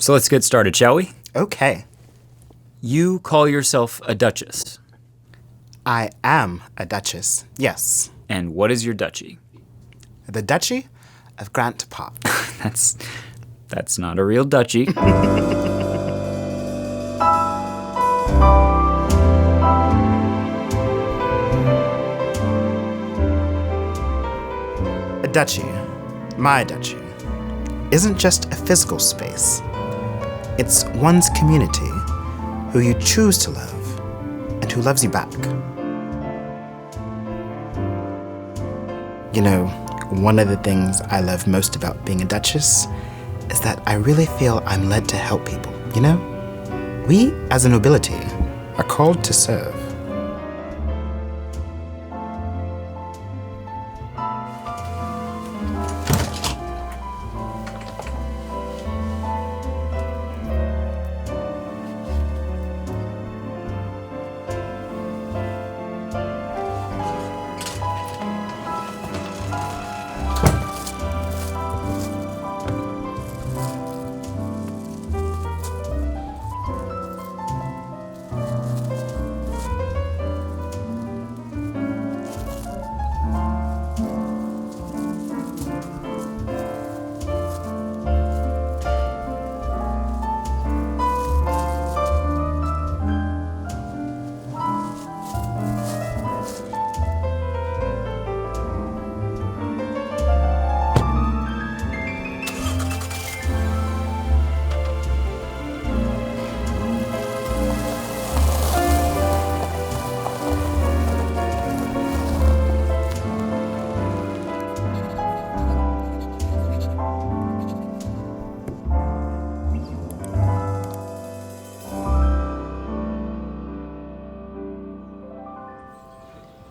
So let's get started, shall we? Okay. You call yourself a duchess. I am a duchess, yes. And what is your duchy? The Duchy of Grant Park. That's not a real duchy. A duchy, my duchy, isn't just a physical space. It's one's community, who you choose to love, and who loves you back. You know, one of the things I love most about being a duchess is that I really feel I'm led to help people, you know? We, as a nobility, are called to serve.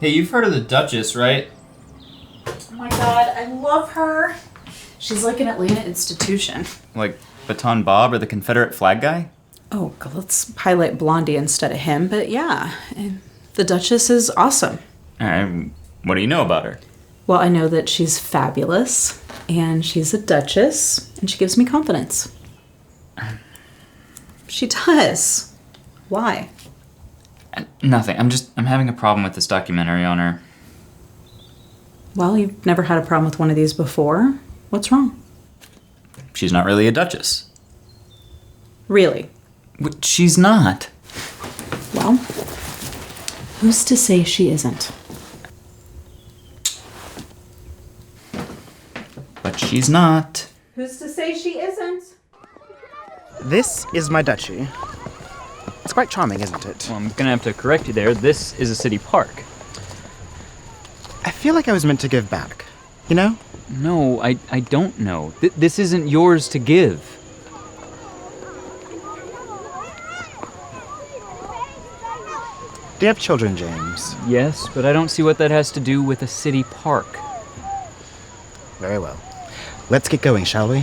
Hey, you've heard of the Duchess, right? Oh my god, I love her. She's like an Atlanta institution. Like Baton Bob or the Confederate flag guy? Oh, God, let's highlight Blondie instead of him, but yeah, the Duchess is awesome. What do you know about her? Well, I know that she's fabulous, and she's a duchess, and she gives me confidence. She does. Why? Nothing. I'm having a problem with this documentary on her. Well, you've never had a problem with one of these before. What's wrong? She's not really a duchess. Really? She's not. Well, who's to say she isn't? But she's not. Who's to say she isn't? This is my duchy. It's quite charming, isn't it? Well, I'm gonna have to correct you there. This is a city park. I feel like I was meant to give back, you know? No, I don't know. This isn't yours to give. Do you have children, James? Yes, but I don't see what that has to do with a city park. Very well. Let's get going, shall we?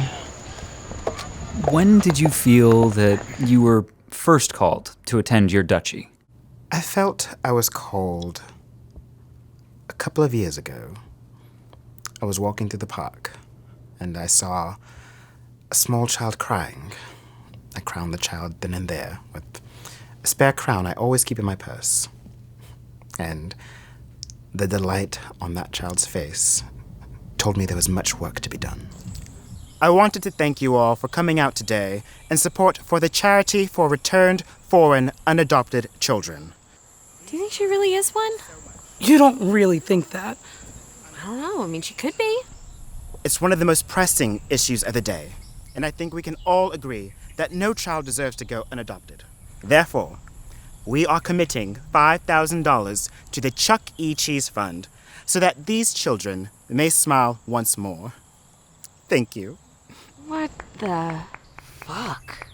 When did you feel that you were first called to attend your duchy? I felt I was called a couple of years ago. I was walking through the park, and I saw a small child crying. I crowned the child then and there with a spare crown I always keep in my purse. And the delight on that child's face told me there was much work to be done. I wanted to thank you all for coming out today in support for the Charity for Returned Foreign Unadopted Children. Do you think she really is one? You don't really think that. I don't know. I mean, she could be. It's one of the most pressing issues of the day, and I think we can all agree that no child deserves to go unadopted. Therefore, we are committing $5,000 to the Chuck E. Cheese Fund so that these children may smile once more. Thank you. What the fuck?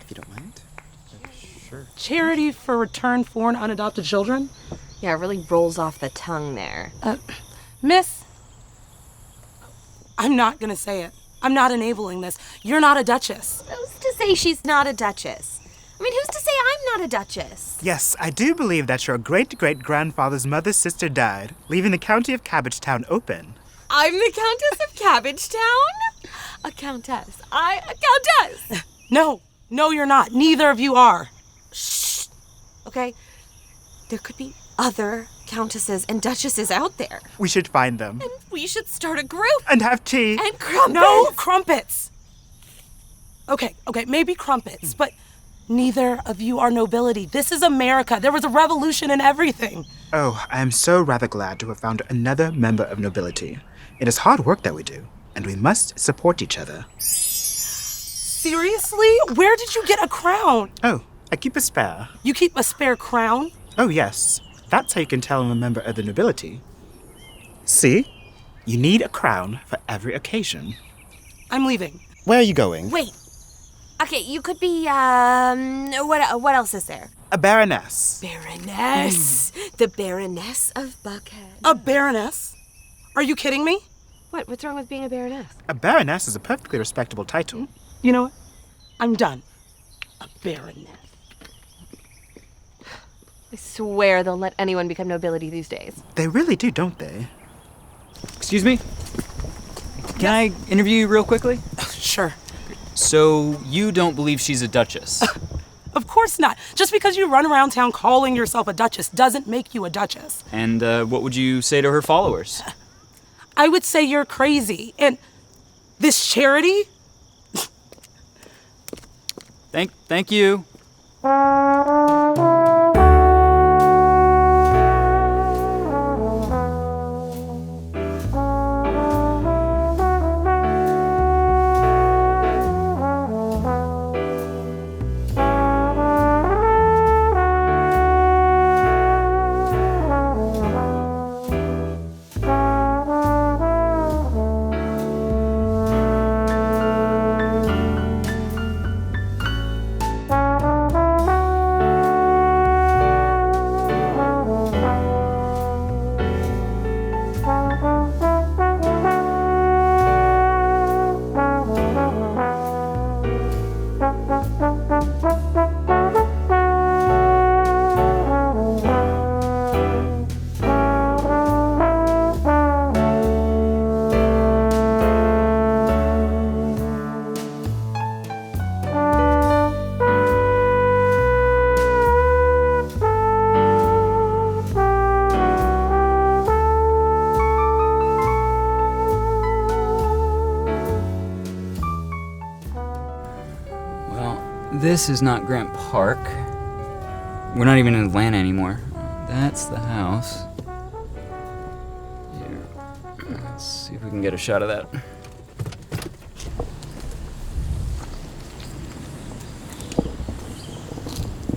If you don't mind. Sure. Charity for Returned Foreign Unadopted Children? Yeah, it really rolls off the tongue there. Miss, I'm not gonna say it. I'm not enabling this. You're not a duchess. Who's to say she's not a duchess? I mean, who's to say I'm not a duchess? Yes, I do believe that your great-great-grandfather's mother's sister died, leaving the county of Cabbagetown open. I'm the Countess of Cabbagetown? a countess. A countess! No, you're not. Neither of you are. Shh. Okay? There could be other countesses and duchesses out there. We should find them. And we should start a group. And have tea. And crumpets. No crumpets. Okay, maybe crumpets, but neither of you are nobility. This is America. There was a revolution and everything. Oh, I am so rather glad to have found another member of nobility. It is hard work that we do, and we must support each other. Seriously? Where did you get a crown? Oh, I keep a spare. You keep a spare crown? Oh, yes. That's how you can tell I'm a member of the nobility. See? You need a crown for every occasion. I'm leaving. Where are you going? Wait. Okay, you could be, what else is there? A baroness. Baroness. The Baroness of Buckhead. A baroness? Are you kidding me? What's wrong with being a baroness? A baroness is a perfectly respectable title. You know what? I'm done. A baroness. I swear they'll let anyone become nobility these days. They really do, don't they? Excuse me? Can I interview you real quickly? Sure. So, you don't believe she's a duchess? Of course not. Just because you run around town calling yourself a duchess doesn't make you a duchess. And what would you say to her followers? I would say you're crazy. And this charity? Thank you. This is not Grant Park. We're not even in Atlanta anymore. That's the house. Here. Let's see if we can get a shot of that.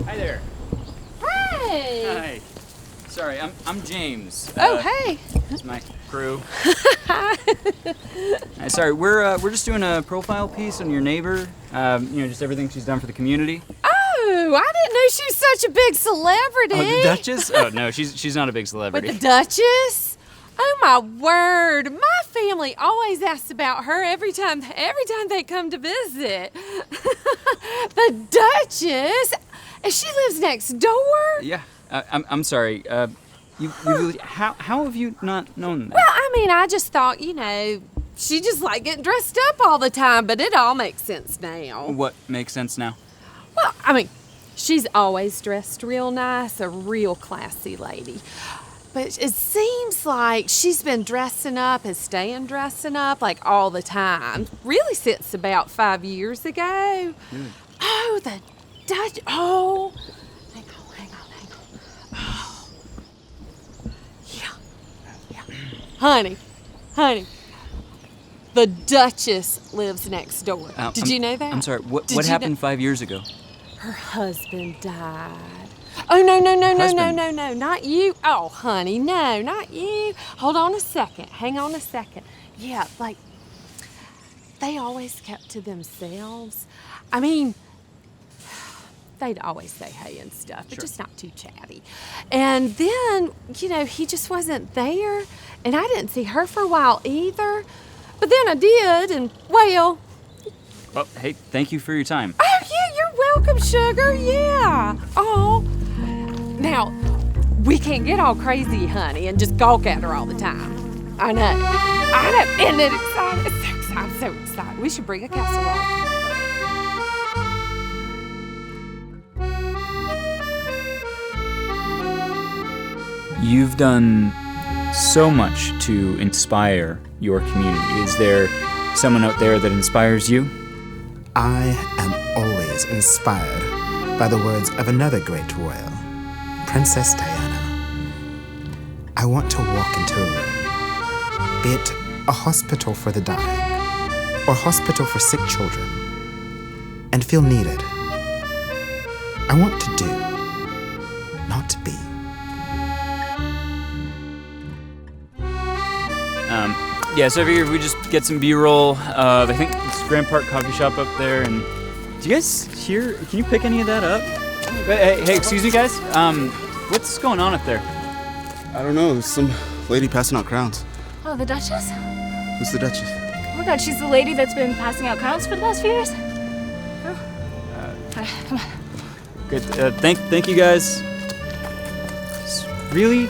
Hi there. Hey! Hi. Sorry, I'm James. Hey! It's my crew. Sorry, we're just doing a profile piece on your neighbor. Just everything she's done for the community. Oh, I didn't know she was such a big celebrity. Oh, the Duchess? Oh no, she's not a big But celebrity. the Duchess? Oh my word! My family always asks about her every time they come to visit. The Duchess? And she lives next door? Yeah, I'm sorry. How have you not known that? Well, I mean, I just thought, she just like getting dressed up all the time, but it all makes sense now. What makes sense now? Well, I mean, she's always dressed real nice, a real classy lady. But it seems like she's been dressing up and staying dressing up like all the time. Really since about 5 years ago. Oh, the Dutch. Oh, hang on. Oh, yeah. Honey. The Duchess lives next door. Did you know that? I'm sorry. What happened 5 years ago? Her husband died. Oh, no, not you. Oh, honey, no, not you. Hold on a second. Hang on a second. Yeah, they always kept to themselves. I mean, they'd always say hey and stuff, but just not too chatty. And then, he just wasn't there, and I didn't see her for a while either. But then I did, and well... Well, hey, thank you for your time. Oh, yeah, you're welcome, sugar, yeah. Oh. Now, we can't get all crazy, honey, and just gawk at her all the time. I know. Isn't it exciting? It's so I'm so excited. We should bring a casserole. You've done so much to inspire your community. Is there someone out there that inspires you? I am always inspired by the words of another great royal, Princess Diana. I want to walk into a room, be it a hospital for the dying or a hospital for sick children, and feel needed. I want to do, not to be. Yeah, so I figured we just get some B-roll of, I think it's Grant Park coffee shop up there, and do you guys hear, can you pick any of that up? Hey, excuse me guys, what's going on up there? I don't know. There's some lady passing out crowns. Oh, the Duchess? Who's the Duchess? Oh my god, she's the lady that's been passing out crowns for the past few years? Come on. Good, thank you guys. Really?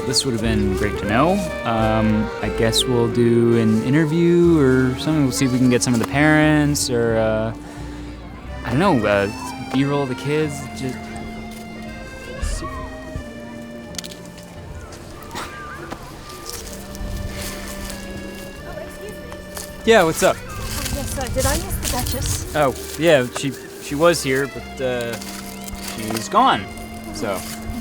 This would have been great to know. I guess we'll do an interview or something. We'll see if we can get some of the parents or, I don't know, B-roll of the kids. Just... Yeah, what's up? Yes, did I miss the Duchess? Oh, yeah, she was here, but she's gone. So,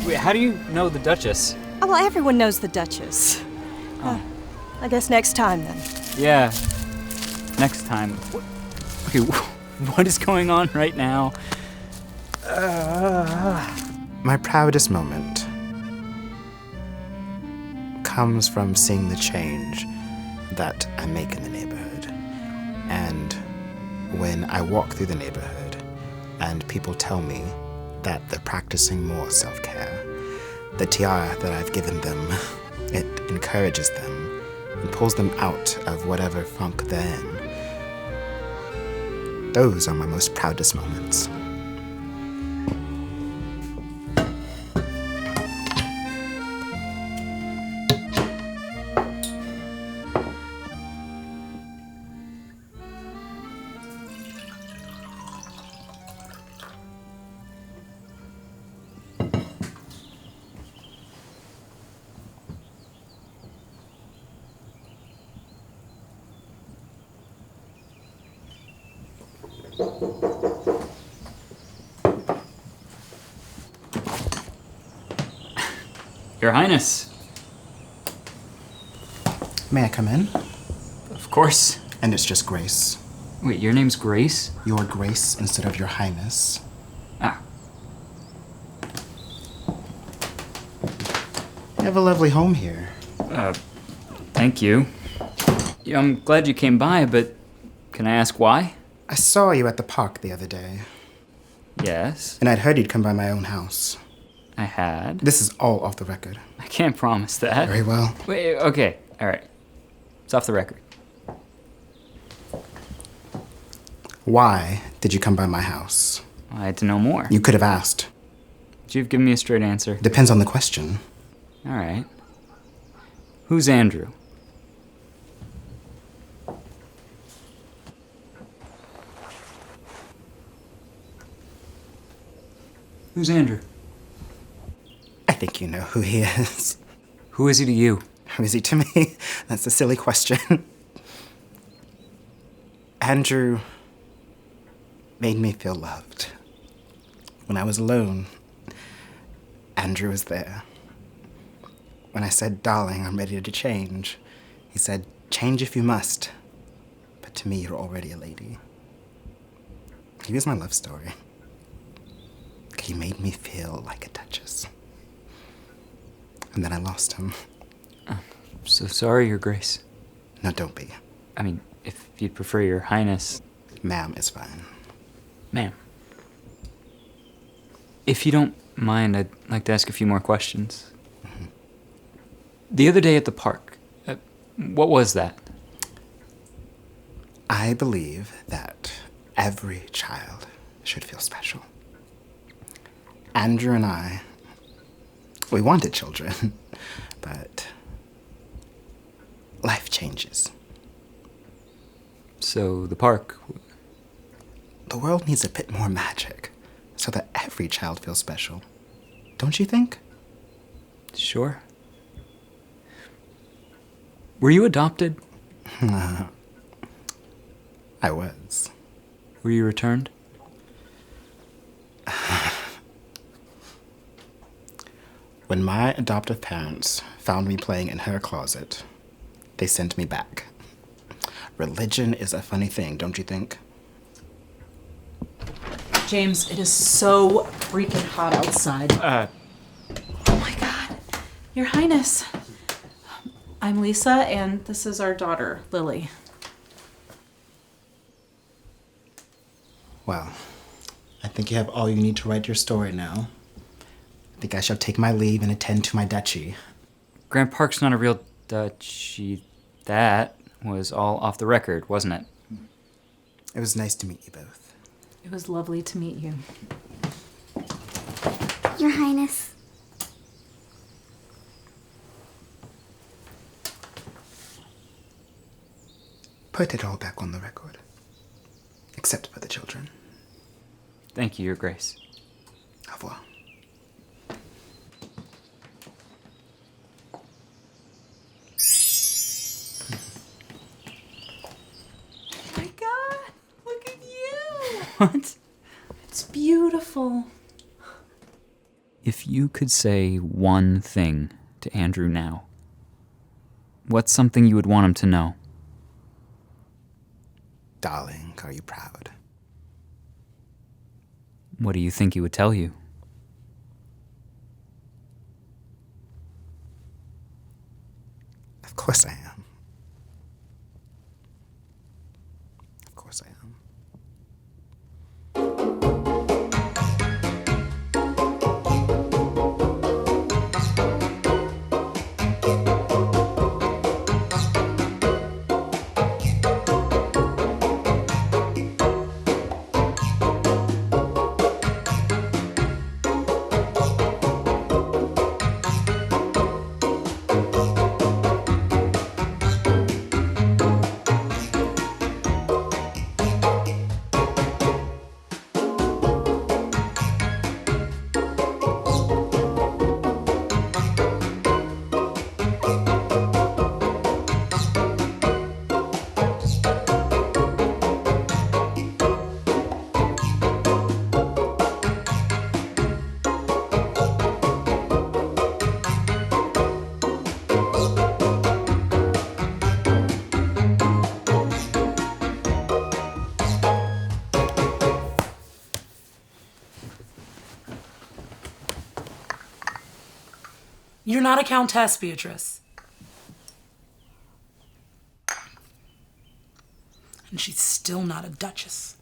wait, how do you know the Duchess? Oh, well, everyone knows the Duchess. I guess next time, then. Yeah, next time. Okay, what is going on right now? My proudest moment comes from seeing the change that I make in the neighborhood. And when I walk through the neighborhood and people tell me that they're practicing more self-care, the tiara that I've given them, it encourages them and pulls them out of whatever funk they're in. Those are my most proudest moments. Your Highness. May I come in? Of course. And it's just Grace. Wait, your name's Grace? Your Grace instead of Your Highness. Ah. You have a lovely home here. Thank you. Yeah, I'm glad you came by, but can I ask why? I saw you at the park the other day, Yes, and I'd heard you'd come by my own house. I had. This is all off the record. I can't promise that. Very well. Wait, okay, all right. It's off the record. Why did you come by my house? I had to know more. You could have asked. But you've given me a straight answer. Depends on the question. All right. Who's Andrew? Who's Andrew? I think you know who he is. Who is he to you? Who is he to me? That's a silly question. Andrew made me feel loved. When I was alone, Andrew was there. When I said, darling, I'm ready to change, he said, change if you must. But to me, you're already a lady. He was my love story. He made me feel like a duchess. And then I lost him. I'm so sorry, Your Grace. No, don't be. I mean, if you'd prefer Your Highness. Ma'am is fine. Ma'am. If you don't mind, I'd like to ask a few more questions. Mm-hmm. The other day at the park, what was that? I believe that every child should feel special. Andrew and I, we wanted children, but life changes. So the park. The world needs a bit more magic so that every child feels special. Don't you think? Sure. Were you adopted? I was. Were you returned? When my adoptive parents found me playing in her closet, they sent me back. Religion is a funny thing, don't you think? James, it is so freaking hot outside. Oh my God. Your Highness. I'm Lisa, and this is our daughter, Lily. Well, I think you have all you need to write your story now. I think I shall take my leave and attend to my duchy. Grant Park's not a real duchy. That was all off the record, wasn't it? It was nice to meet you both. It was lovely to meet you. Your Highness. Put it all back on the record. Except for the children. Thank you, Your Grace. Au revoir. Oh my God, look at you. What? It's beautiful. If you could say one thing to Andrew now, what's something you would want him to know? Darling, are you proud? What do you think he would tell you? Of course I am. Of course I am. You're not a countess, Beatrice. And she's still not a duchess.